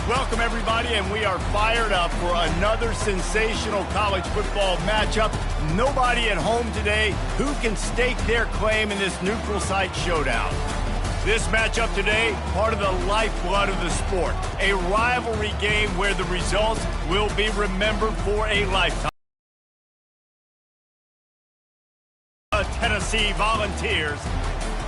Welcome, everybody, and we are fired up for another sensational college football matchup. Nobody at home today who can stake their claim in this neutral site showdown. This matchup today, part of the lifeblood of the sport, a rivalry game where the results will be remembered for a lifetime. Tennessee Volunteers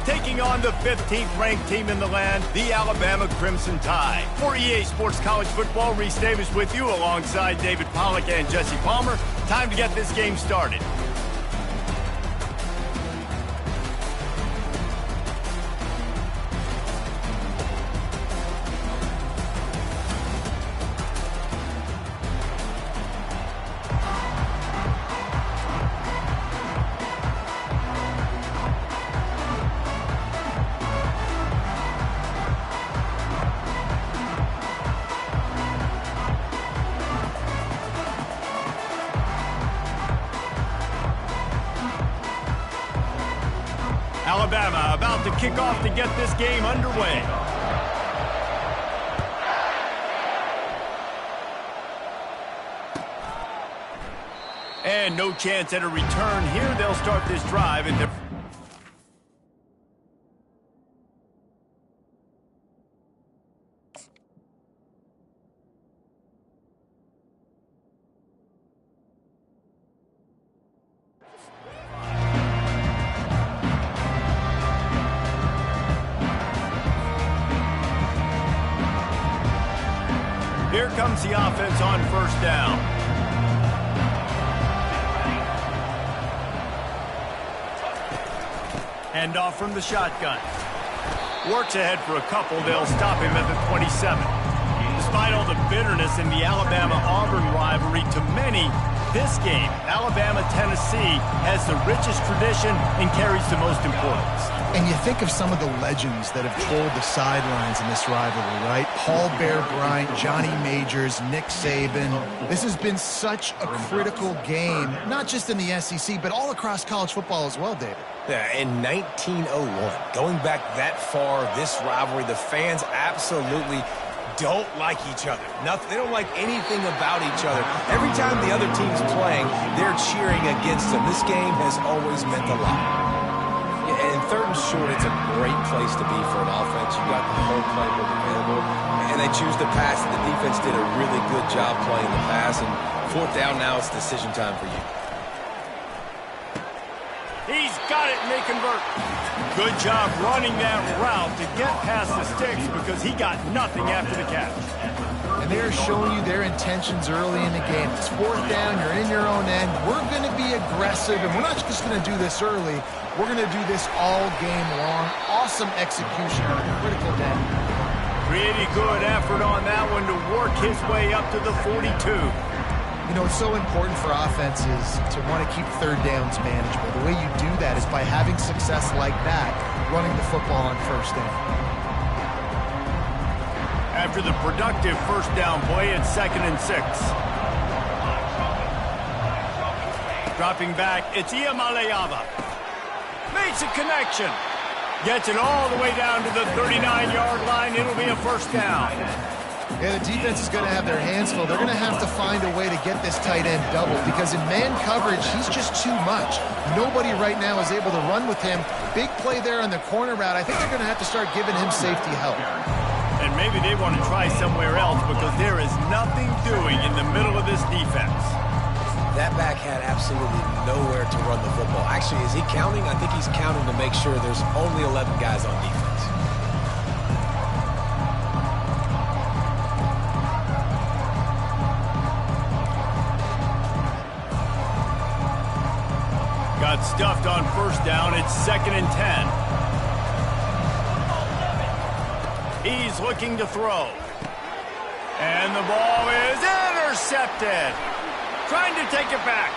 taking on the 15th ranked team in the land, the Alabama Crimson Tide. For EA Sports College Football, Reese Davis with you alongside David Pollack and Jesse Palmer. Time to get this game started. Alabama about to kick off to get this game underway. And no chance at a return here. They'll start this drive in the... Here comes the offense on first down. Hand off from the shotgun. Works ahead for a couple. They'll stop him at the 27. Despite all the bitterness in the Alabama-Auburn rivalry, to many, this game, Alabama-Tennessee, has the richest tradition and carries the most importance. And you think of some of the legends that have trolled the sidelines in this rivalry, right? Paul Bear Bryant, Johnny Majors, Nick Saban. This has been such a critical game, not just in the SEC, but all across college football as well, David. Yeah, in 1901, going back that far, this rivalry, the fans absolutely don't like each other. They don't like anything about each other. Every time the other team's playing, they're cheering against them. This game has always meant a lot. And third and short, it's a great place to be for an offense. You got the whole playbook available, and they choose to pass. The defense did a really good job playing the pass, and fourth down now, it's decision time for you. He's got it, and they convert. Good job running that route to get past the sticks because he got nothing after the catch. And they're showing you their intentions early in the game. It's fourth down, you're in your own end. We're going to be aggressive, and we're not just going to do this early. We're going to do this all game long. Awesome execution on a critical day. Pretty good effort on that one to work his way up to the 42. You know, it's so important for offenses to want to keep third downs manageable. The way you do that is by having success like that, running the football on first down. After the productive first down play, it's 2nd and 6. Dropping back, it's Iamaleava. Makes a connection. Gets it all the way down to the 39-yard line. It'll be a first down. Yeah, the defense is going to have their hands full. They're going to have to find a way to get this tight end double because in man coverage, he's just too much. Nobody right now is able to run with him. Big play there on the corner route. I think they're going to have to start giving him safety help. And maybe they want to try somewhere else because there is nothing doing in the middle of this defense. That back had absolutely nowhere to run the football. Actually, is he counting? I think he's counting to make sure there's only 11 guys on defense. Got stuffed on first down. It's 2nd and 10. He's looking to throw. And the ball is intercepted. Trying to take it back.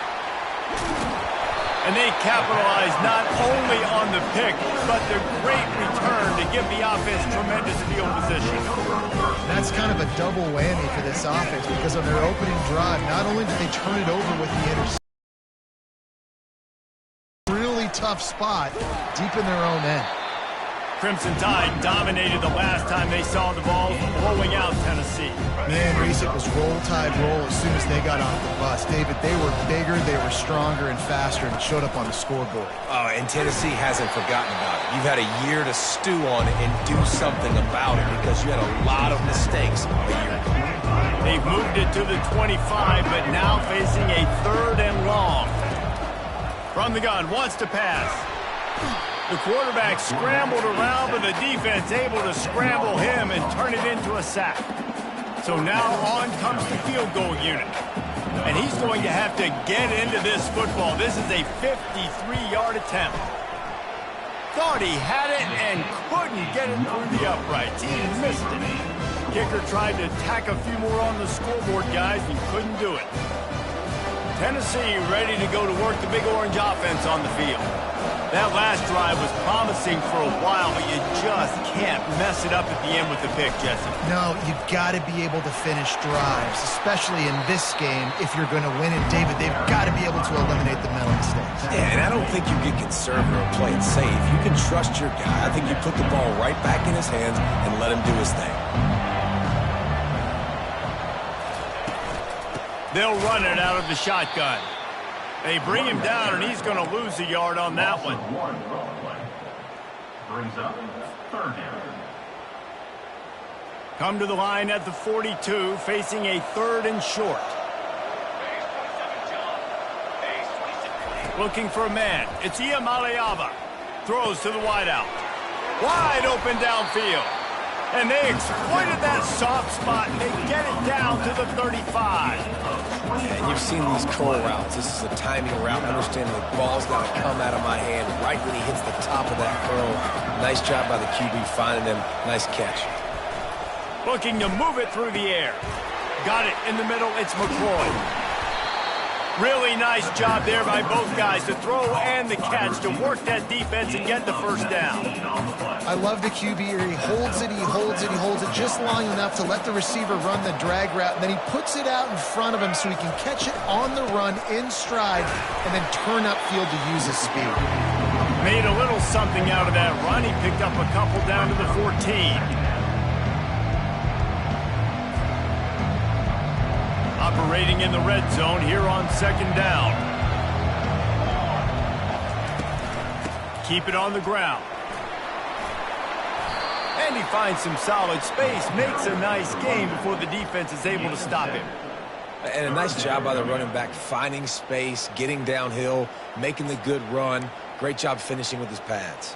And they capitalize not only on the pick, but the great return to give the offense tremendous field position. That's kind of a double whammy for this offense because on their opening drive, not only did they turn it over with the interception, tough spot deep in their own end. Crimson Tide dominated the last time they saw the ball, blowing out Tennessee. Man, Reese, it was roll tide roll as soon as they got off the bus. David, they were bigger, they were stronger and faster, and it showed up on the scoreboard. Oh, and Tennessee hasn't forgotten about it. You've had a year to stew on it and do something about it because you had a lot of mistakes a year ago. They've moved it to the 25, but now facing a 3rd and long. From the gun, wants to pass. The quarterback scrambled around, but the defense able to scramble him and turn it into a sack. So now on comes the field goal unit. And he's going to have to get into this football. This is a 53-yard attempt. Thought he had it and couldn't get it through the uprights. He missed it. Kicker tried to tack a few more on the scoreboard, guys, and couldn't do it. Tennessee ready to go to work the Big Orange offense on the field. That last drive was promising for a while, but you just can't mess it up at the end with the pick, Jesse. No, you've got to be able to finish drives, especially in this game if you're going to win. And, David, they've got to be able to eliminate the mental mistakes. Yeah, and I don't think you get conservative or play it safe. You can trust your guy. I think you put the ball right back in his hands and let him do his thing. They'll run it out of the shotgun. They bring him down, and he's going to lose a yard on that one. Brings up 3rd down. Come to the line at the 42, facing a 3rd and short. Looking for a man. It's Iamaleava. Throws to the wideout. Wide open downfield. And they exploited that soft spot, and they get it down to the 35. And you've seen these curl routes. This is a timing route. Understanding the ball's got to come out of my hand right when he hits the top of that curl. Nice job by the QB finding him. Nice catch. Looking to move it through the air. Got it in the middle. It's McCoy. Really nice job there by both guys to throw and the catch to work that defense and get the first down. I love the QB here. He holds it, he holds it, he holds it just long enough to let the receiver run the drag route, and then he puts it out in front of him so he can catch it on the run in stride and then turn upfield to use his speed. Made a little something out of that run. He picked up a couple down to the 14. Operating in the red zone here on 2nd down. Keep it on the ground. And he finds some solid space, makes a nice gain before the defense is able to stop him. And a nice job by the running back, finding space, getting downhill, making the good run. Great job finishing with his pads.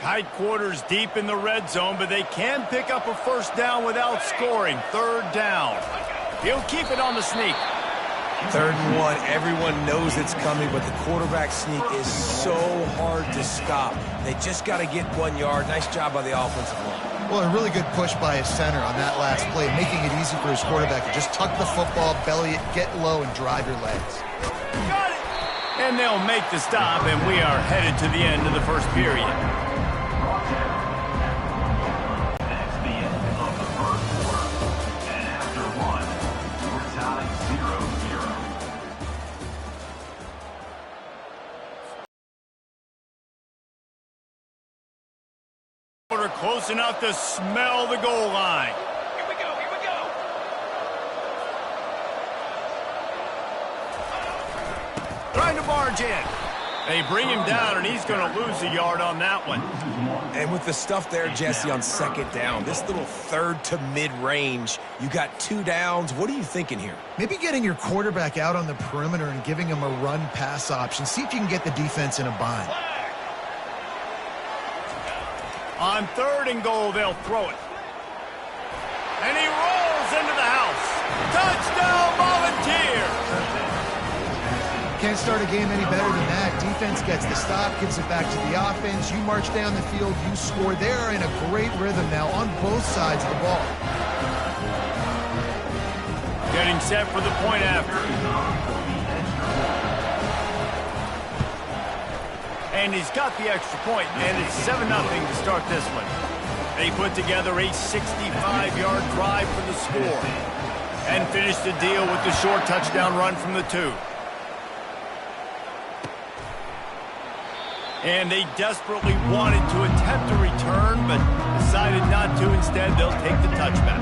Tight quarters deep in the red zone, but they can pick up a first down without scoring. 3rd down. He'll keep it on the sneak. 3rd and 1. Everyone knows it's coming, but the quarterback sneak is so hard to stop. They just got to get 1 yard. Nice job by the offensive line. Well, a really good push by his center on that last play, making it easy for his quarterback to just tuck the football, belly it, get low, and drive your legs. Got it! And they'll make the stop, and we are headed to the end of the first period. That's the end of the first quarter. And after one, we're tied 0-0. Close enough to smell the goal line. Here we go, here we go. Trying to barge in. They bring him down, and he's going to lose a yard on that one. And with the stuff there, Jesse, on 2nd down, this little 3rd to mid-range, you got 2 downs. What are you thinking here? Maybe getting your quarterback out on the perimeter and giving him a run-pass option. See if you can get the defense in a bind. On 3rd and goal, they'll throw it. And he rolls into the house. Touchdown, Volunteer! Can't start a game any better than that. Defense gets the stop, gives it back to the offense. You march down the field, you score. They're in a great rhythm now on both sides of the ball. Getting set for the point after. And he's got the extra point, and it's 7-0 to start this one. They put together a 65-yard drive for the score and finish the deal with the short touchdown run from the 2. And they desperately wanted to attempt a return, but decided not to. Instead, they'll take the touchback.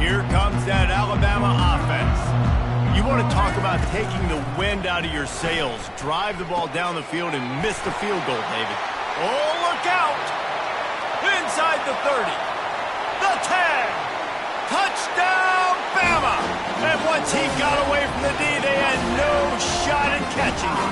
Here comes that Alabama offense. You want to talk about taking the wind out of your sails. Drive the ball down the field and miss the field goal, David. Oh, look out! Inside the 30. The 10. Touchdown, Bama! And once he got away from the D, they had no shot at catching him.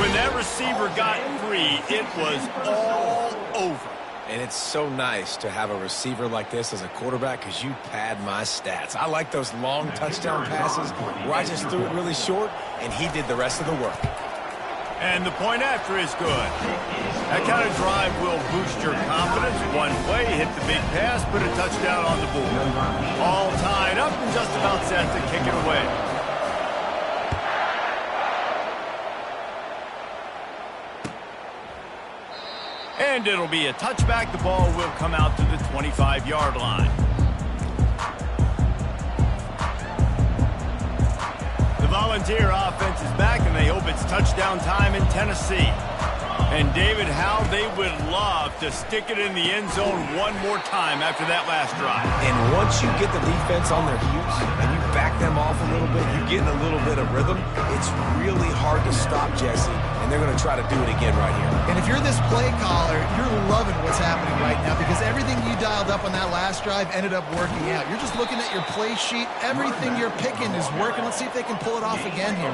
When that receiver got free, it was all over. And it's so nice to have a receiver like this as a quarterback because you pad my stats. I like those long touchdown passes where I just threw it really short, and he did the rest of the work. And the point after is good. That kind of drive will boost your confidence. One play, hit the big pass, put a touchdown on the board. All tied up and just about set to kick it away. And it'll be a touchback. The ball will come out to the 25-yard line. The Volunteer offense is back, and they hope it's touchdown time in Tennessee. And, David, how they would love to stick it in the end zone one more time after that last drive. And once you get the defense on their heels and you back them off a little bit, you get in a little bit of rhythm, it's really hard to stop Jesse, and they're going to try to do it again right here. And if you're this play caller, you're loving what's happening right now because everything you dialed up on that last drive ended up working out. You're just looking at your play sheet. Everything you're picking is working. Let's see if they can pull it off again here.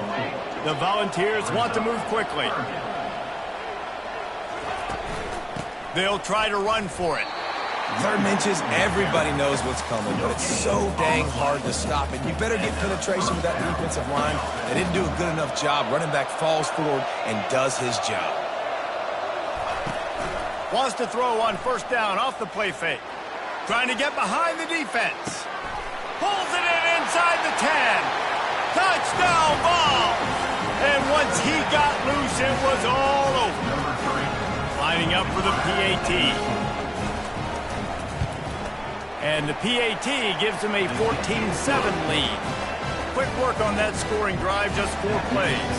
The Volunteers want to move quickly. They'll try to run for it. 3rd and inches, everybody knows what's coming, but it's so dang hard to stop it. You better get penetration with that defensive line. They didn't do a good enough job. Running back falls forward and does his job. Wants to throw on 1st down off the play fake. Trying to get behind the defense. Pulls it in inside the 10. Touchdown ball. And once he got loose, it was all over. Lining up for the PAT. And the PAT gives him a 14-7 lead. Quick work on that scoring drive, just 4 plays.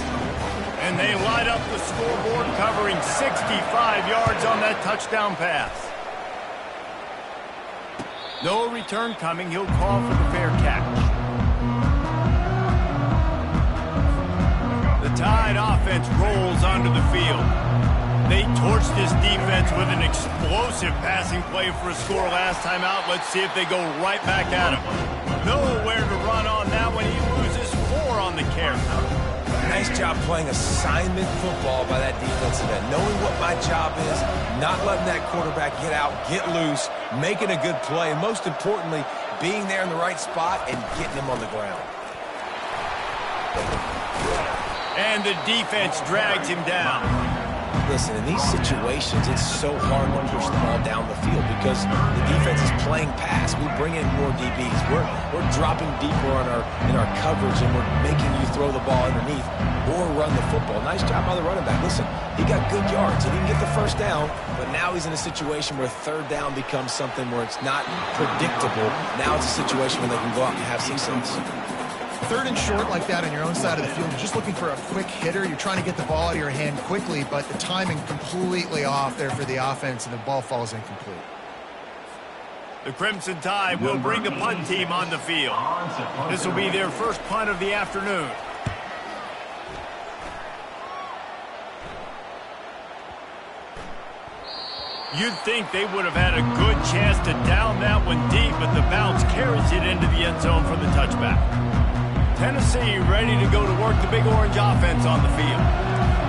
And they light up the scoreboard, covering 65 yards on that touchdown pass. No return coming. He'll call for the fair catch. The Tide offense rolls onto the field. They torched this defense with an explosive passing play for a score last time out. Let's see if they go right back at him. Nowhere to run on that one. He loses 4 on the carry. Nice job playing assignment football by that defensive end. Knowing what my job is, not letting that quarterback get out, get loose, making a good play, and most importantly, being there in the right spot and getting him on the ground. And the defense drags him down. Listen, in these situations, it's so hard to push the ball down the field because the defense is playing pass. We bring in more DBs. We're dropping deeper in our coverage, and we're making you throw the ball underneath or run the football. Nice job by the running back. Listen, he got good yards. He didn't get the 1st down, but now he's in a situation where 3rd down becomes something where it's not predictable. Now it's a situation where they can go out and have success. 3rd and short like that on your own side of the field, you're just looking for a quick hitter. You're trying to get the ball out of your hand quickly, but the timing completely off there for the offense, and the ball falls incomplete. The Crimson Tide will bring the punt team on the field. This will be their first punt of the afternoon. You'd think they would have had a good chance to down that one deep, but the bounce carries it into the end zone for the touchback. Tennessee ready to go to work the Big Orange offense on the field.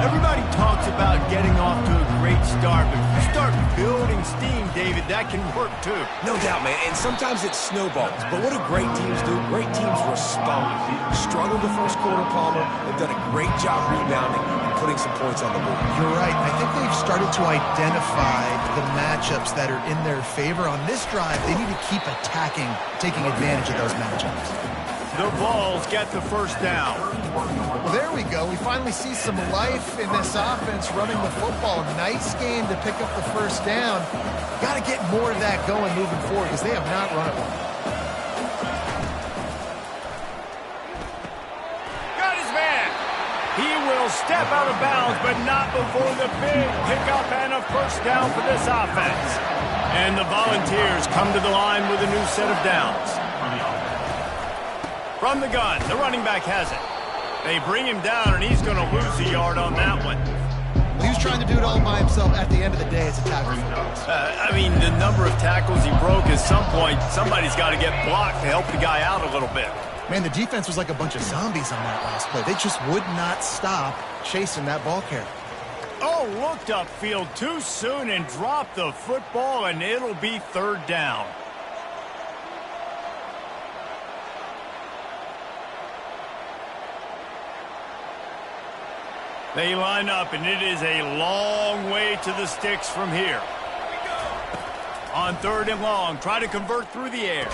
Everybody talks about getting off to a great start, but if you start building steam, David, that can work too. No doubt, man, and sometimes it snowballs. But what do great teams do? Great teams respond. Struggled the first quarter, Palmer. They've done a great job rebounding and putting some points on the board. You're right. I think they've started to identify the matchups that are in their favor. On this drive, they need to keep attacking, taking advantage of those matchups. The Vols get the 1st down. Well, there we go. We finally see some life in this offense running the football. Nice game to pick up the 1st down. Got to get more of that going moving forward because they have not run it well. Got his man. He will step out of bounds, but not before the big pickup and a first down for this offense. And the Volunteers come to the line with a new set of downs. From the gun, the running back has it. They bring him down, and he's going to lose a yard on that one. He was trying to do it all by himself. At the end of the day, it's a tackle. I mean, the number of tackles he broke, at some point, somebody's got to get blocked to help the guy out a little bit. Man, the defense was like a bunch of zombies on that last play. They just would not stop chasing that ball carrier. Oh, looked upfield too soon and dropped the football, and it'll be third down. They line up, and it is a long way to the sticks from here. On third and long, try to convert through the air.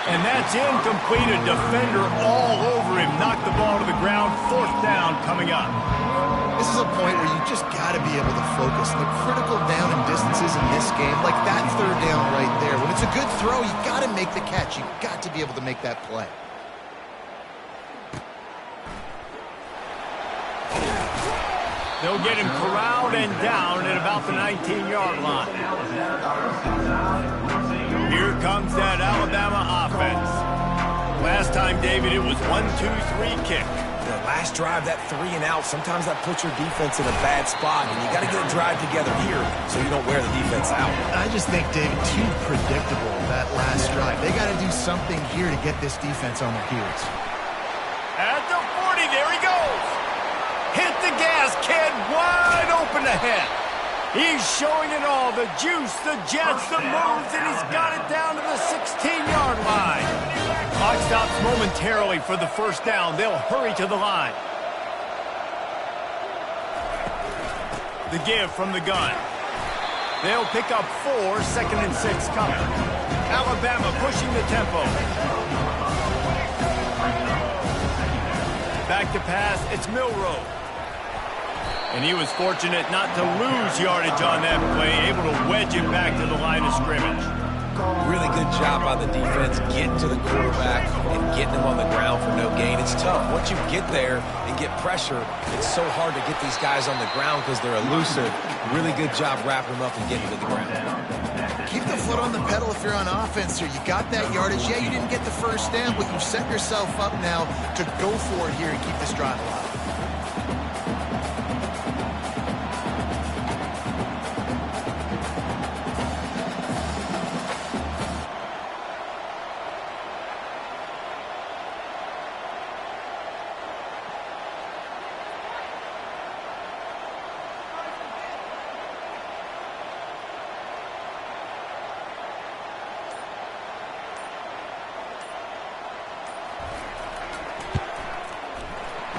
And that's incomplete. A defender all over him. Knocked the ball to the ground. Fourth down coming up. This is a point where you just got to be able to focus. The critical down and distances in this game, like that third down right there. When it's a good throw, you got to make the catch. You got to be able to make that play. They'll get him corralled and down at about the 19-yard line. Here comes that Alabama offense. Last time, David, it was 1-2-3 kick. The last drive, that 3 and out, sometimes that puts your defense in a bad spot, and you got to get a drive together here so you don't wear the defense out. I just think, David, too predictable, that last drive. They got to do something here to get this defense on their heels. At the 40, there he goes. Hit the gas, kid, wide open ahead. He's showing it all, the juice, the jets, the moves, and he's got it down to the 16-yard line. Clock stops momentarily for the first down. They'll hurry to the line. The give from the gun. They'll pick up 4, 2nd and 6 coming. Alabama pushing the tempo. Back to pass, it's Milroe. And he was fortunate not to lose yardage on that play, able to wedge it back to the line of scrimmage. Really good job by the defense getting to the quarterback and getting him on the ground for no gain. It's tough. Once you get there and get pressure, it's so hard to get these guys on the ground because they're elusive. Really good job wrapping them up and getting to the ground. Keep the foot on the pedal if you're on offense here. You got that yardage. Yeah, you didn't get the first down, but you've set yourself up now to go for it here and keep this drive alive.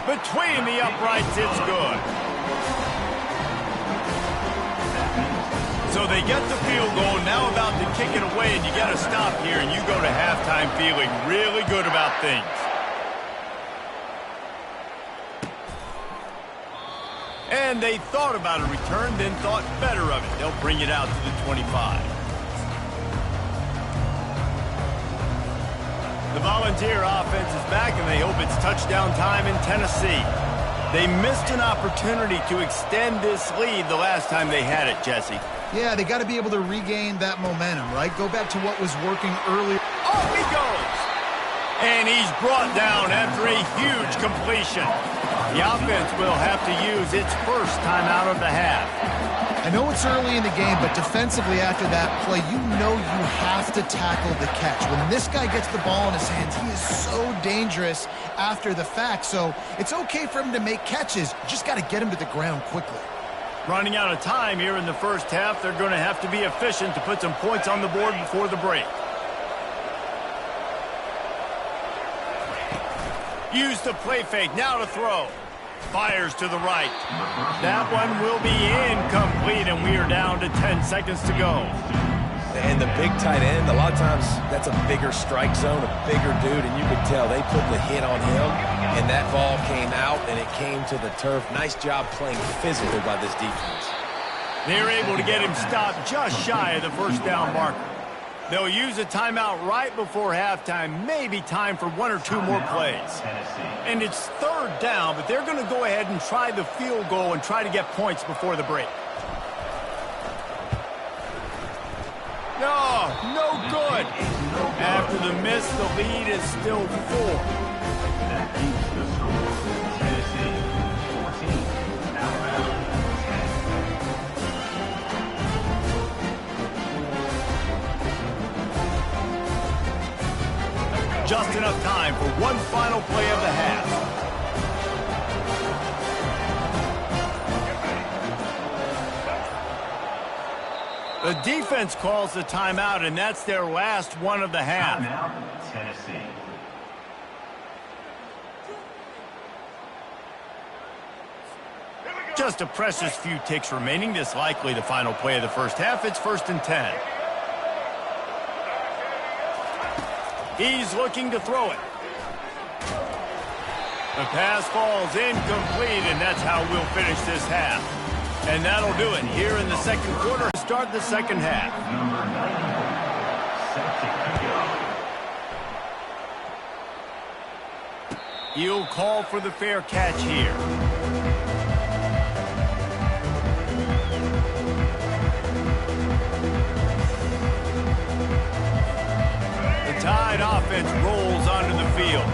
Between the uprights, it's good. So they get the field goal, now about to kick it away, and you got to stop here, and you go to halftime feeling really good about things. And they thought about a return, then thought better of it. They'll bring it out to the 25. The Volunteer offense is back, and they hope it's touchdown time in Tennessee. They missed an opportunity to extend this lead the last time they had it, Jesse. Yeah, they got to be able to regain that momentum, right? Go back to what was working earlier. Off he goes! And he's brought down after a huge completion. The offense will have to use its first timeout of the half. I know it's early in the game, but defensively after that play, you know you have to tackle the catch. When this guy gets the ball in his hands, he is so dangerous after the fact. So it's okay for him to make catches. You just got to get him to the ground quickly. Running out of time here in the first half, they're going to have to be efficient to put some points on the board before the break. Use the play fake, now to throw. Fires to the right. That one will be incomplete, and we are down to 10 seconds to go. And the big tight end, a lot of times that's a bigger strike zone, a bigger dude, and you could tell they put the hit on him, and that ball came out, and it came to the turf. Nice job playing physical by this defense. They're able to get him stopped just shy of the first down marker. They'll use a timeout right before halftime, maybe time for one or two more plays. And it's third down, but they're going to go ahead and try the field goal and try to get points before the break. No good. After the miss, the lead is still 4. That keeps the score. Tennessee 14, Alabama 10. Just enough time for one final play of the half. The defense calls the timeout, and that's their last one of the half. Timeout, Tennessee. Just a precious few ticks remaining. This likely the final play of the first half. It's 1st and 10. He's looking to throw it. The pass falls incomplete, and that's how we'll finish this half. And that'll do it here in the second quarter. Start the second half. Number 91, set to go. He'll call for the fair catch here. The Tide offense rolls onto the field.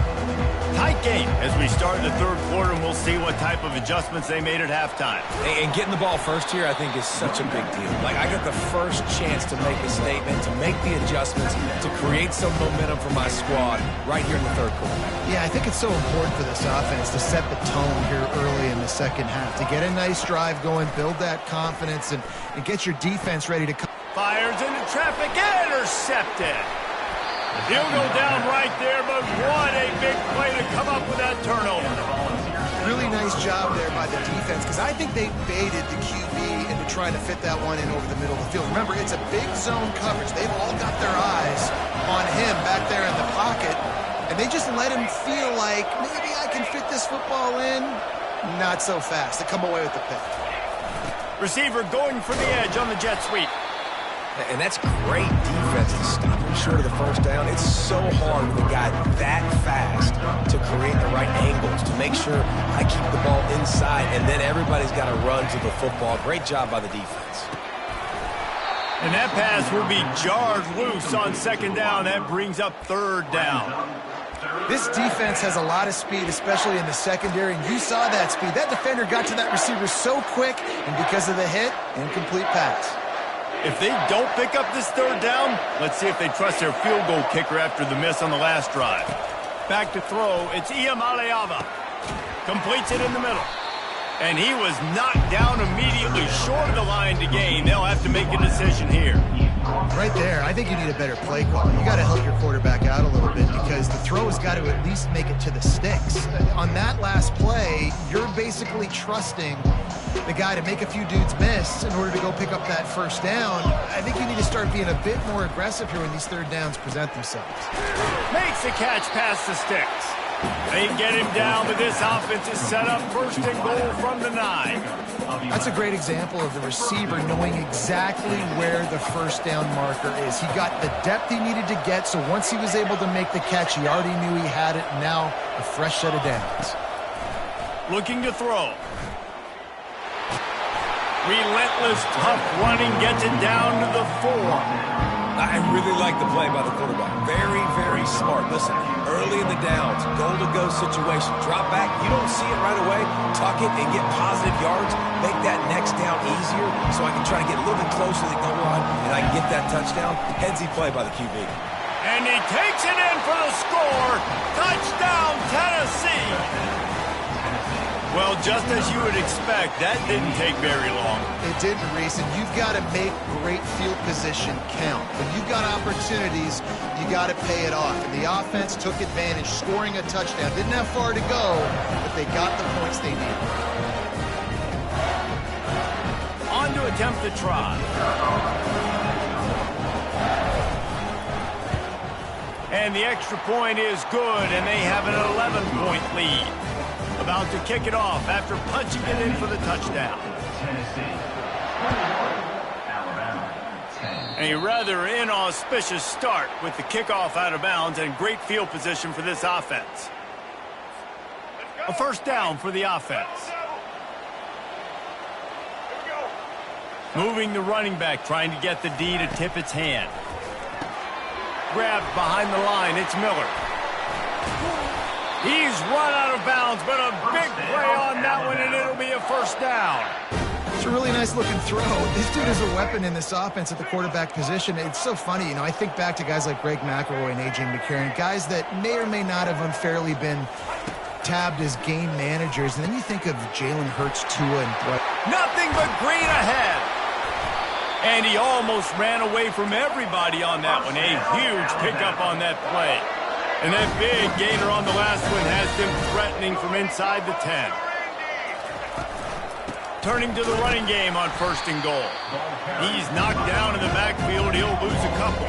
Tight game as we start the third quarter, and we'll see what type of adjustments they made at halftime. And getting the ball first here, I think, is such a big deal. Like, I got the first chance to make a statement, to make the adjustments, to create some momentum for my squad right here in the third quarter. Yeah, I think it's so important for this offense to set the tone here early in the second half, to get a nice drive going, build that confidence, and get your defense ready to come. Fires into traffic, intercepted. He'll go down right there, but what a big play to come up with that turnover. Really nice job there by the defense, because I think they baited the QB into trying to fit that one in over the middle of the field. Remember, it's a big zone coverage. They've all got their eyes on him back there in the pocket, and they just let him feel like, maybe I can fit this football in. Not so fast. They come away with the pick. Receiver going for the edge on the jet sweep. And that's great defense to stop him short of the first down. It's so hard with a guy that fast to create the right angles, to make sure I keep the ball inside, and then everybody's got to run to the football. Great job by the defense. And that pass will be jarred loose on second down. That brings up third down. This defense has a lot of speed, especially in the secondary, and you saw that speed. That defender got to that receiver so quick, and because of the hit, incomplete pass. If they don't pick up this third down, let's see if they trust their field goal kicker after the miss on the last drive. Back to throw, it's Iamaleava. Completes it in the middle. And he was knocked down immediately short of the line to gain. They'll have to make a decision here. Right there, I think you need a better play call. You got to help your quarterback out a little bit, because the throw has got to at least make it to the sticks. On that last play, you're basically trusting the guy to make a few dudes miss in order to go pick up that first down. I think you need to start being a bit more aggressive here when these third downs present themselves. Makes the catch past the sticks. They get him down, but this offense is set up first and goal from the 9. That's a great example of the receiver knowing exactly where the first down marker is. He got the depth he needed to get, so once he was able to make the catch, he already knew he had it. Now a fresh set of downs. Looking to throw. Relentless, tough running, gets it down to the 4. I really like the play by the quarterback. Very, very smart. Listen, early in the downs, goal-to-go situation. Drop back, you don't see it right away. Tuck it and get positive yards. Make that next down easier so I can try to get a little bit closer to the goal line and I can get that touchdown. Headsy play by the QB. And he takes it in for the score. Touchdown, Tennessee. Well, just as you would expect, that didn't take very long. It didn't, Reese, and you've got to make great field position count. When you've got opportunities, you got to pay it off. And the offense took advantage, scoring a touchdown. Didn't have far to go, but they got the points they needed. On to attempt the try. And the extra point is good, and they have an 11-point lead. About to kick it off after punching it in for the touchdown. Tennessee 21, Alabama 10. A rather inauspicious start with the kickoff out of bounds and great field position for this offense. A first down for the offense. Moving the running back, trying to get the D to tip its hand. Grabbed behind the line, it's Miller. He's run out of bounds, but a big play on that one, and it'll be a first down. It's a really nice looking throw. This dude is a weapon in this offense at the quarterback position. It's so funny, you know, I think back to guys like Greg McElroy and A.J. McCarron, guys that may or may not have unfairly been tabbed as game managers. And then you think of Jalen Hurts, Tua, and Brett. Nothing but green ahead. And he almost ran away from everybody on that one. A huge pickup on that play. And that big gainer on the last one has them threatening from inside the 10. Turning to the running game on first and goal. He's knocked down in the backfield. He'll lose a couple.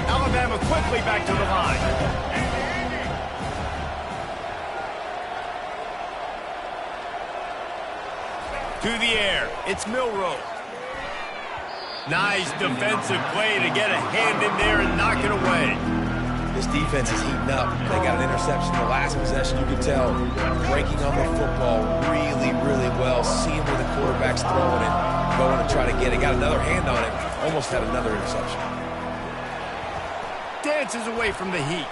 Alabama quickly back to the line. To the air. It's Milroe. Nice defensive play to get a hand in there and knock it away. This defense is heating up. They got an interception the last possession. You could tell breaking on the football really, really well. Seeing where the quarterback's throwing it, going to try to get it. Got another hand on it. Almost had another interception. Dances away from the heat.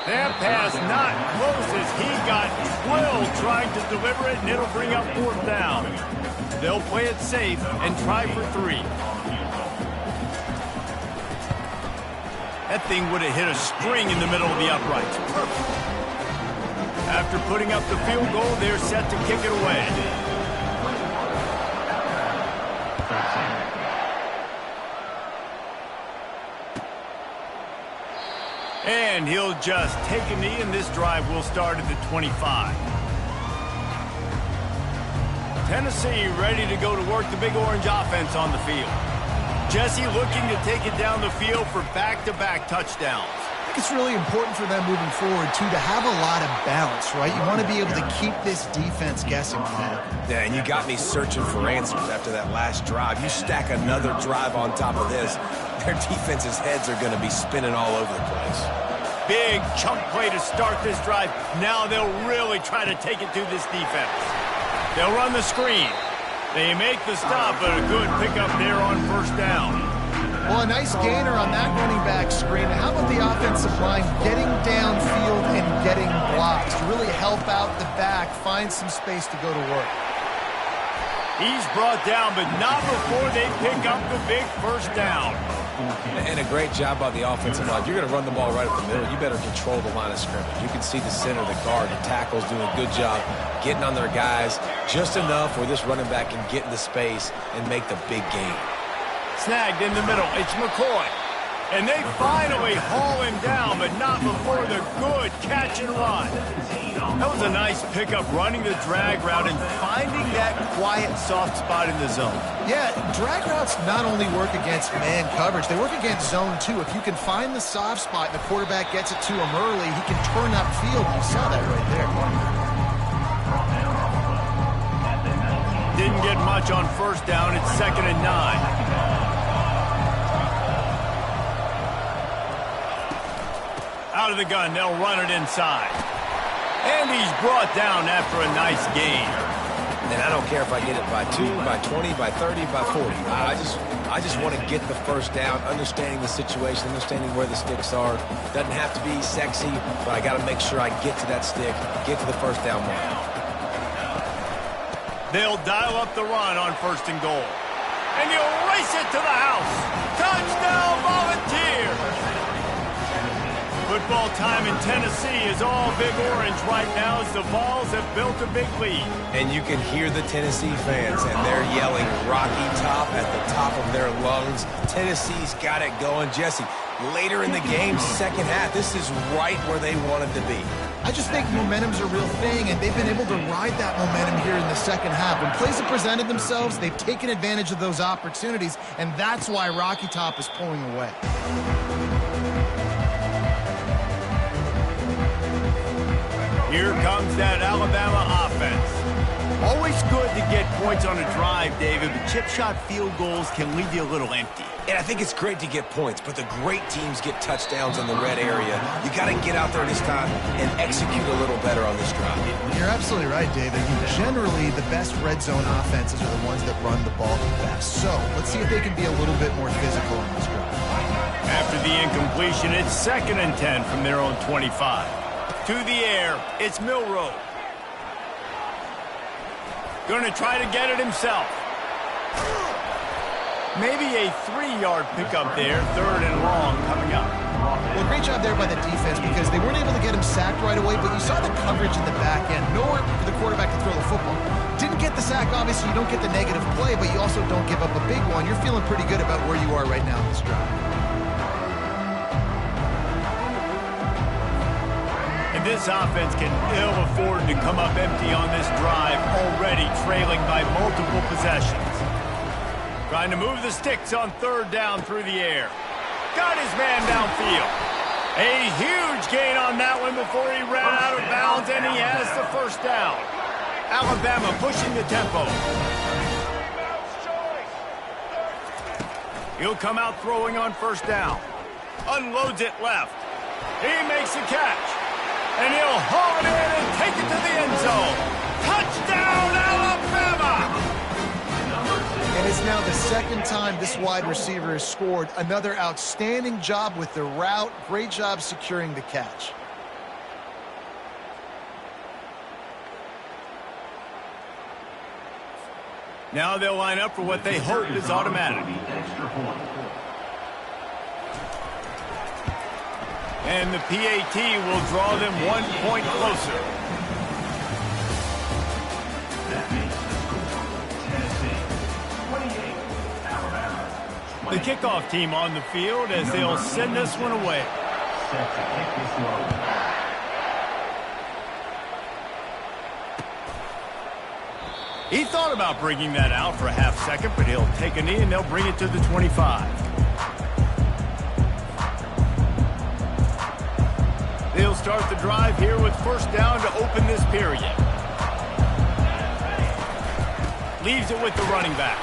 That pass not close as he got drilled trying to deliver it, and it'll bring up fourth down. They'll play it safe and try for 3. That thing would have hit a string in the middle of the uprights. Perfect. After putting up the field goal, they're set to kick it away. And he'll just take a knee, and this drive will start at the 25. Tennessee ready to go to work the Big Orange offense on the field. Jesse looking to take it down the field for back-to-back touchdowns. I think it's really important for them moving forward, too, to have a lot of balance, right? You want to be able to keep this defense guessing, Paul. Yeah, and you got me searching for answers after that last drive. You stack another drive on top of this, their defense's heads are going to be spinning all over the place. Big chunk play to start this drive. Now they'll really try to take it to this defense. They'll run the screen. They make the stop, but a good pickup there on first down. Well, a nice gainer on that running back screen. How about the offensive line getting downfield and getting blocks to really help out the back, find some space to go to work? He's brought down, but not before they pick up the big first down. And a great job by the offensive line. If you're going to run the ball right up the middle, you better control the line of scrimmage. You can see the center, the guard, the tackles doing a good job getting on their guys just enough where this running back can get into space and make the big game. Snagged in the middle. It's McCoy. And they finally haul him down, but not before the good catch and run. That was a nice pickup, running the drag route and finding that quiet, soft spot in the zone. Yeah, drag routes not only work against man coverage, they work against zone too. If you can find the soft spot and the quarterback gets it to him early, he can turn upfield. You saw that right there. Didn't get much on first down. It's 2nd and 9. Out of the gun, they'll run it inside. And he's brought down after a nice gain. And I don't care if I get it by 2, by 20, by 30, by 40. I just want to get the first down, understanding the situation, understanding where the sticks are. Doesn't have to be sexy, but I got to make sure I get to that stick, get to the first down mark. They'll dial up the run on first and goal. And he'll race it to the house. Touchdown, Volunteers! Football time in Tennessee is all Big Orange right now as the Vols have built a big lead. And you can hear the Tennessee fans, and they're yelling Rocky Top at the top of their lungs. Tennessee's got it going. Jesse, later in the game, second half, this is right where they wanted to be. I just think momentum's a real thing, and they've been able to ride that momentum here in the second half. When plays have presented themselves, they've taken advantage of those opportunities, and that's why Rocky Top is pulling away. Here comes that Alabama offense. Always good to get points on a drive, David, but chip shot field goals can leave you a little empty. And I think it's great to get points, but the great teams get touchdowns in the red area. You got to get out there this time and execute a little better on this drive. You're absolutely right, David. Generally, the best red zone offenses are the ones that run the ball the best. So let's see if they can be a little bit more physical on this drive. After the incompletion, it's 2nd and 10 from their own 25. To the air, it's Milroe. Going to try to get it himself. Maybe a 3-yard pickup there, 3rd and long coming up. Well, great job there by the defense because they weren't able to get him sacked right away, but you saw the coverage in the back end. Nowhere for the quarterback to throw the football. Didn't get the sack, obviously. You don't get the negative play, but you also don't give up a big one. You're feeling pretty good about where you are right now in this drive. And this offense can ill afford to come up empty on this drive, already trailing by multiple possessions. Trying to move the sticks on 3rd down through the air. Got his man downfield. A huge gain on that one before he ran out of bounds, and he has the 1st down. Alabama pushing the tempo. He'll come out throwing on 1st down. Unloads it left. He makes the catch. And he'll haul it in and take it to the end zone. Touchdown, Alabama! And it's now the 2nd time this wide receiver has scored. Another outstanding job with the route. Great job securing the catch. Now they'll line up for what they hope is automatic. And the PAT will draw them 1 point closer. The kickoff team on the field as they'll send this one away. He thought about bringing that out for a half second, but he'll take a knee and they'll bring it to the 25. They'll start the drive here with 1st down to open this period. Leaves it with the running back.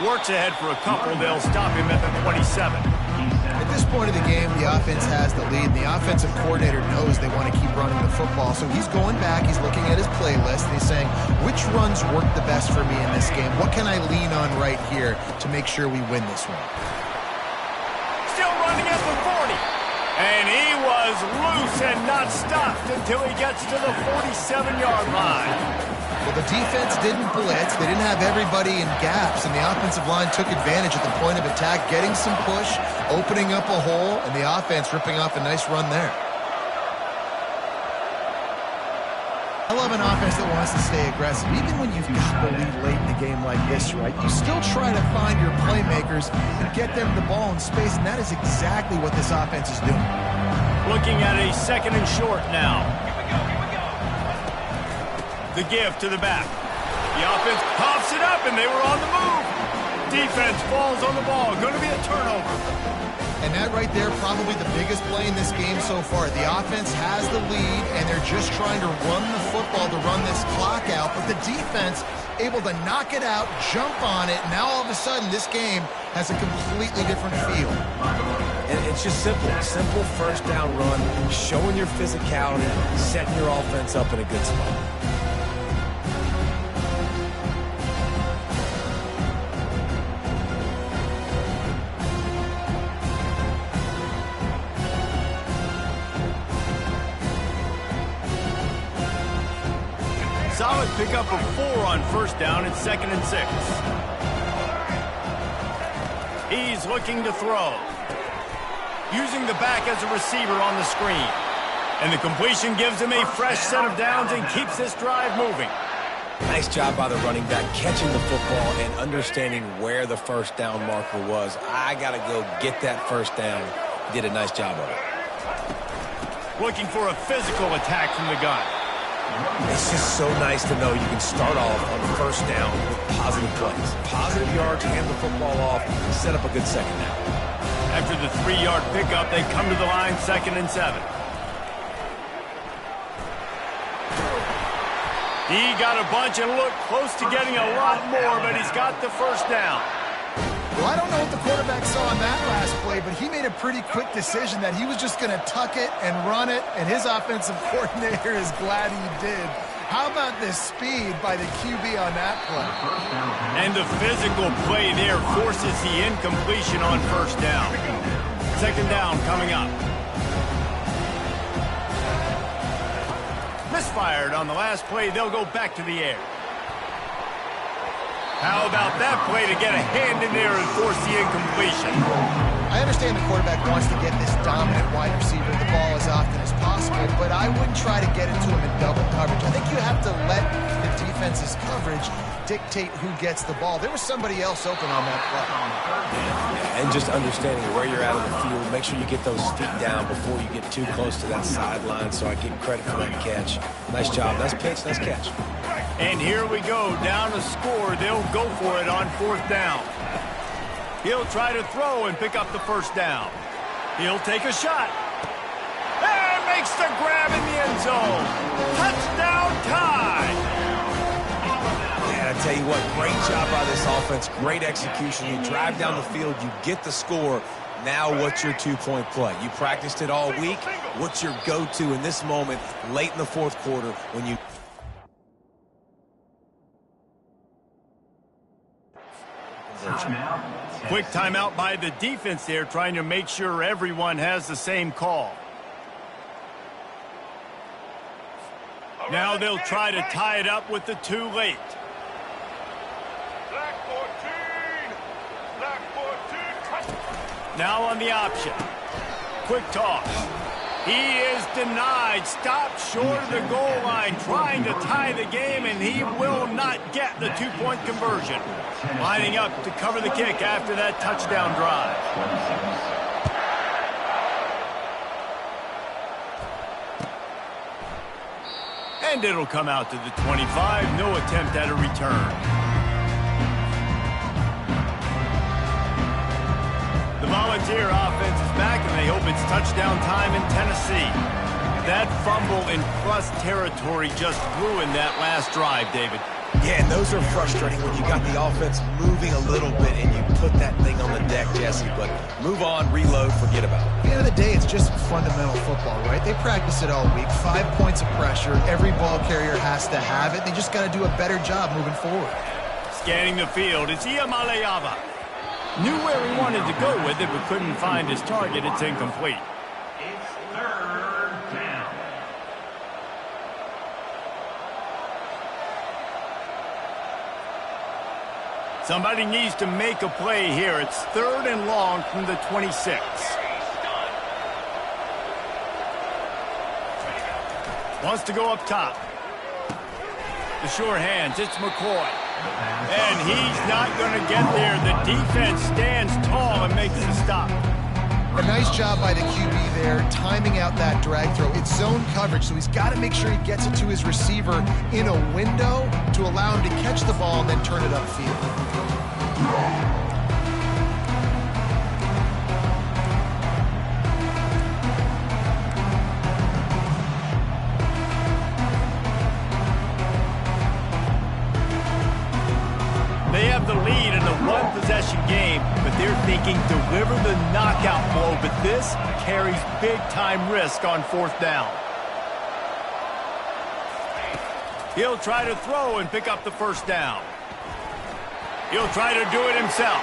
Works ahead for a couple. They'll stop him at the 27. At this point of the game, the offense has the lead, and the offensive coordinator knows they want to keep running the football. So he's going back, he's looking at his playlist, and he's saying, which runs work the best for me in this game? What can I lean on right here to make sure we win this one? Still running at the 40. And he was loose and not stopped until he gets to the 47-yard line. Well, the defense didn't blitz. They didn't have everybody in gaps, and the offensive line took advantage at the point of attack, getting some push, opening up a hole, and the offense ripping off a nice run there. I love an offense that wants to stay aggressive. Even when you've got the lead late in a game like this, right, you still try to find your playmakers and get them the ball in space, and that is exactly what this offense is doing. Looking at a 2nd and short now. The give to the back. The offense pops it up, and they were on the move. Defense falls on the ball. Going to be a turnover. And that right there, probably the biggest play in this game so far. The offense has the lead, and they're just trying to run the football to run this clock out. But the defense able to knock it out, jump on it. Now all of a sudden, this game has a completely different feel. And it's just simple. Simple 1st down run, showing your physicality, setting your offense up in a good spot. Solid pickup of 4 on 1st down and 2nd and 6. He's looking to throw. Using the back as a receiver on the screen. And the completion gives him a fresh set of downs and keeps this drive moving. Nice job by the running back catching the football and understanding where the 1st down marker was. I got to go get that 1st down. He did a nice job of it. Looking for a physical attack from the gun. It's just so nice to know you can start off on 1st down with positive plays. Positive yards, hand the football off, and set up a good 2nd down. After the 3-yard pickup, they come to the line 2nd and 7. He got a bunch and looked close to getting a lot more, but he's got the first down. Well, I don't know what the quarterback saw on that last play, but he made a pretty quick decision that he was just going to tuck it and run it, and his offensive coordinator is glad he did. How about this speed by the QB on that play? And the physical play there forces the incompletion on first down. Second down coming up. Misfired on the last play. They'll go back to the air. How about that play to get a hand in there and force the incompletion? I understand the quarterback wants to get this dominant wide receiver the ball as often as possible, but I wouldn't try to get it to him in double coverage. I think you have to let the defense's coverage dictate who gets the ball. There was somebody else open on that play. Yeah, and just understanding where you're at on the field, make sure you get those feet down before you get too close to that sideline, so I give credit for that catch. Nice job. Nice pitch. Nice catch. And here we go. Down to score. They'll go for it on fourth down. He'll try to throw and pick up the first down. He'll take a shot. And makes the grab in the end zone. Touchdown tie. And I tell you what, great job by this offense. Great execution. You drive down the field, you get the score. Now what's your two-point play? You practiced it all week. What's your go-to in this moment late in the fourth quarter when you... Quick timeout by the defense there, trying to make sure everyone has the same call. Now they'll try to tie it up with the too late. Now on the option. Quick toss. He is denied. Stopped short of the goal line, trying to tie the game, and he will not get the two-point conversion. Lining up to cover the kick after that touchdown drive. And it'll come out to the 25. No attempt at a return. The Volunteer offense is back, and they hope it's touchdown time in Tennessee. That fumble in plus territory just ruined that last drive, David. Yeah, and those are frustrating when you got the offense moving a little bit and you put that thing on the deck, Jesse. But move on, reload, forget about it. At the end of the day, it's just fundamental football, right? They practice it all week. 5 points of pressure. Every ball carrier has to have it. They just got to do a better job moving forward. Scanning the field, it's Iamaleava. Knew where he wanted to go with it, but couldn't find his target. It's incomplete. It's third down. Somebody needs to make a play here. It's third and long from the 26. Wants to go up top. The sure hands, it's McCoy. And he's not going to get there. The defense stands tall and makes the stop. A nice job by the QB there, timing out that drag throw. It's zone coverage, so he's got to make sure he gets it to his receiver in a window to allow him to catch the ball and then turn it upfield. They have the lead in a one-possession game, but they're thinking deliver the knockout blow, but this carries big-time risk on fourth down. He'll try to throw and pick up the first down. He'll try to do it himself.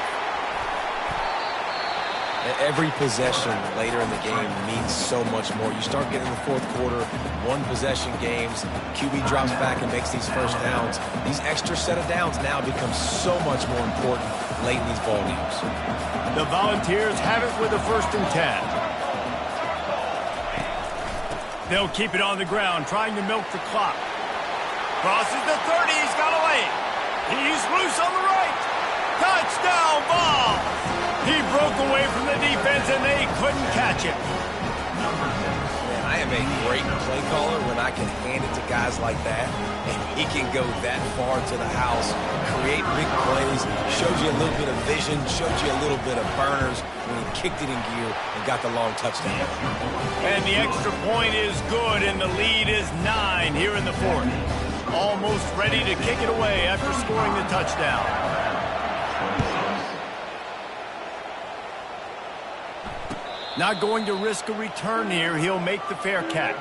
Every possession later in the game means so much more. You start getting the fourth quarter, one-possession games, QB drops back and makes these first downs. These extra set of downs now become so much more important late in these ball games. The Volunteers have it with a 1st and 10. They'll keep it on the ground, trying to milk the clock. Crosses the 30, he's got a lane. He's loose on the right. Touchdown ball. He broke away from the defense, and they couldn't catch it. Man, I am a great play caller when I can hand it to guys like that, and he can go that far to the house, create big plays, shows you a little bit of vision, shows you a little bit of burners when he kicked it in gear and got the long touchdown. And the extra point is good, and the lead is 9 here in the fourth. almost ready to kick it away after scoring the touchdown. Not going to risk a return here. He'll make the fair catch.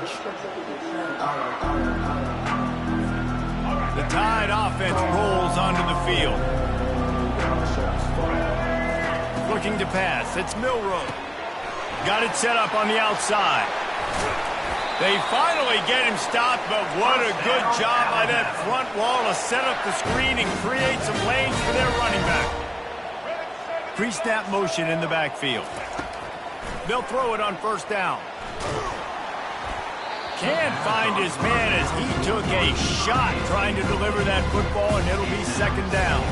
The Tide offense rolls onto the field. Looking to pass. It's Milroe. Got it set up on the outside. They finally get him stopped, but what a good job by that front wall to set up the screen and create some lanes for their running back. Pre-snap motion in the backfield. They'll throw it on first down. Can't find his man as he took a shot trying to deliver that football, and it'll be second down.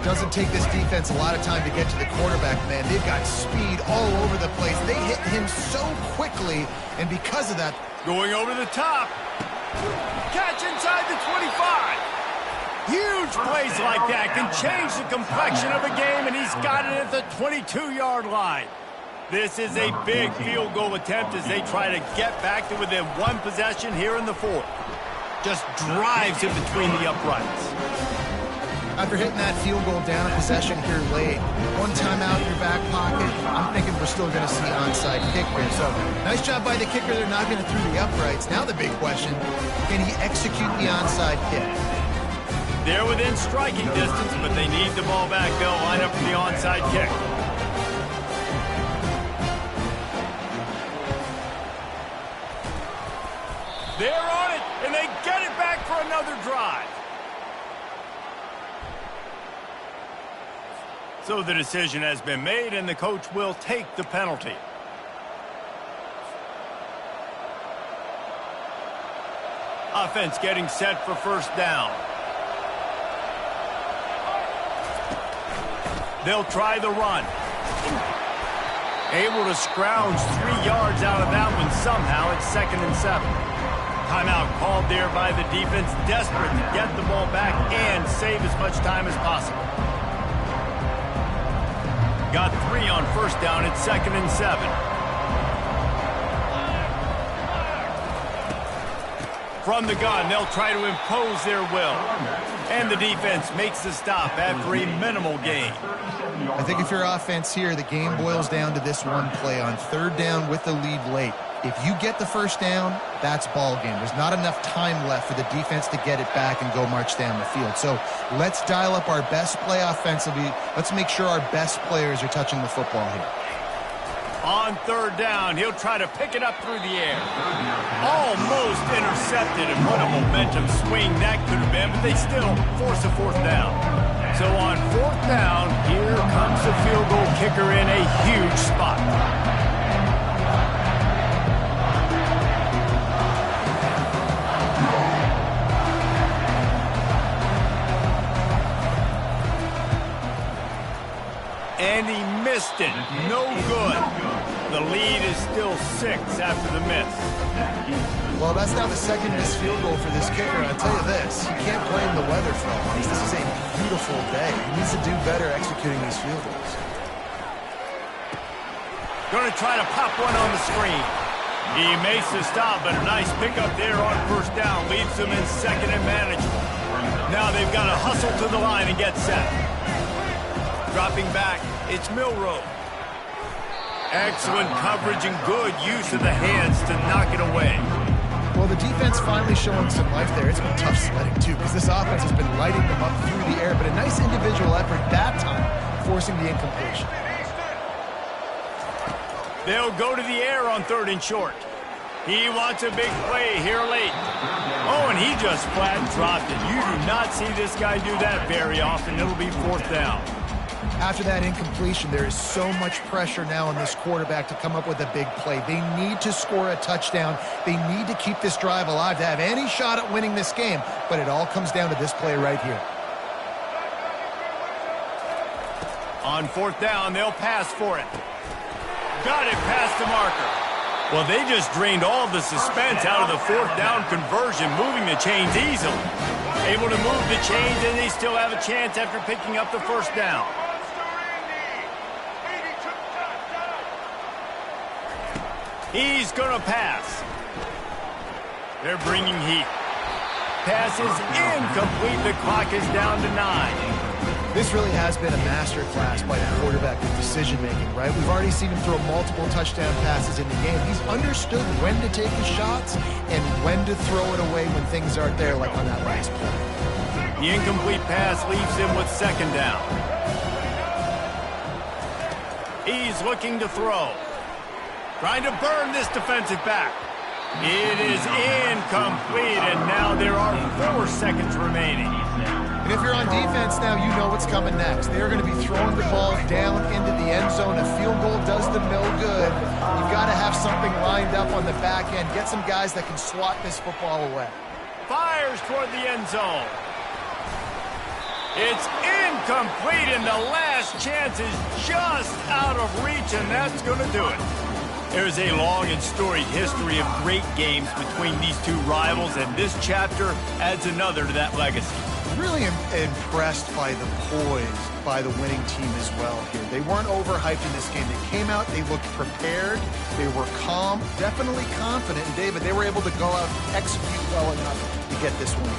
Doesn't take this defense a lot of time to get to the quarterback, man. They've got speed all over the place. They hit him so quickly, and because of that... Going over the top. Catch inside the 25. Huge plays like that can change the complexion of a game, and he's got it at the 22-yard line. This is a big field goal attempt as they try to get back to within one possession here in the fourth. Just drives in between the uprights. After hitting that field goal down a possession here late, one timeout in your back pocket, I'm thinking we're still going to see onside kick here. So, nice job by the kicker. They're knocking it through the uprights. Now the big question, can he execute the onside kick? They're within striking distance, but they need the ball back. They'll line up for the onside kick. They're on it, and they get it back for another drive. So the decision has been made, and the coach will take the penalty. Offense getting set for first down. They'll try the run. Able to scrounge 3 yards out of that one somehow. It's 2nd and 7. Timeout called there by the defense, desperate to get the ball back and save as much time as possible. Got 3 on first down. It's 2nd and 7. From the gun, they'll try to impose their will. And the defense makes the stop after a minimal gain. I think if you're offense here, the game boils down to this one play on third down with the lead late. If you get the first down, that's ball game. There's not enough time left for the defense to get it back and go march down the field. So let's dial up our best play offensively. Let's make sure our best players are touching the football here. On third down, he'll try to pick it up through the air. Almost intercepted, and what a momentum swing that could have been, but they still force a fourth down. So on fourth down, here comes the field goal kicker in a huge spot. And he missed it. No good. The lead is still 6 after the miss. Well, that's now the second missed field goal for this kicker. I'll tell you this, you can't blame the weather for all this. This is a beautiful day. He needs to do better executing these field goals. Going to try to pop one on the screen. He makes the stop, but a nice pickup there on first down. Leaves them in 2nd and manageable. Now they've got to hustle to the line and get set. Dropping back, it's Milroe. Excellent coverage and good use of the hands to knock it away. Well, the defense finally showing some life there. It's been tough sledding, too, because this offense has been lighting them up through the air, but a nice individual effort that time, forcing the incompletion. They'll go to the air on 3rd and short. He wants a big play here late. Oh, and he just flat dropped it. You do not see this guy do that very often. It'll be 4th down. After that incompletion, there is so much pressure now on this quarterback to come up with a big play. They need to score a touchdown. They need to keep this drive alive to have any shot at winning this game, but it all comes down to this play right here. On 4th down, they'll pass for it. Got it past the marker. Well, they just drained all the suspense out of the 4th down conversion, moving the chains easily. Able to move the chains, and they still have a chance after picking up the first down. He's going to pass. They're bringing heat. pass is incomplete. The clock is down to 9. This really has been a master class by the quarterback with decision-making, right? We've already seen him throw multiple touchdown passes in the game. He's understood when to take the shots and when to throw it away when things aren't there, like on that last play. The incomplete pass leaves him with 2nd down. He's looking to throw. Trying to burn this defensive back. It is incomplete, and now there are 4 seconds remaining. And if you're on defense now, you know what's coming next. They're going to be throwing the ball down into the end zone. A field goal does them no good. You've got to have something lined up on the back end. Get some guys that can swat this football away. Fires toward the end zone. It's incomplete, and the last chance is just out of reach, and that's going to do it. There's a long and storied history of great games between these two rivals, and this chapter adds another to that legacy. Really impressed by the poise by the winning team as well here. They weren't overhyped in this game. They came out, they looked prepared, they were calm, definitely confident. And David, they were able to go out and execute well enough to get this win.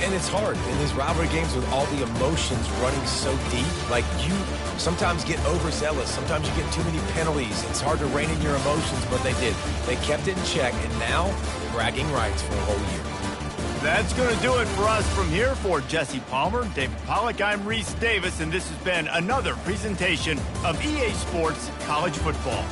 And it's hard in these rivalry games with all the emotions running so deep. Like, you sometimes get overzealous. Sometimes you get too many penalties. It's hard to rein in your emotions, but they did. They kept it in check, and now bragging rights for a whole year. That's going to do it for us from here. For Jesse Palmer, David Pollack, I'm Reese Davis, and this has been another presentation of EA Sports College Football.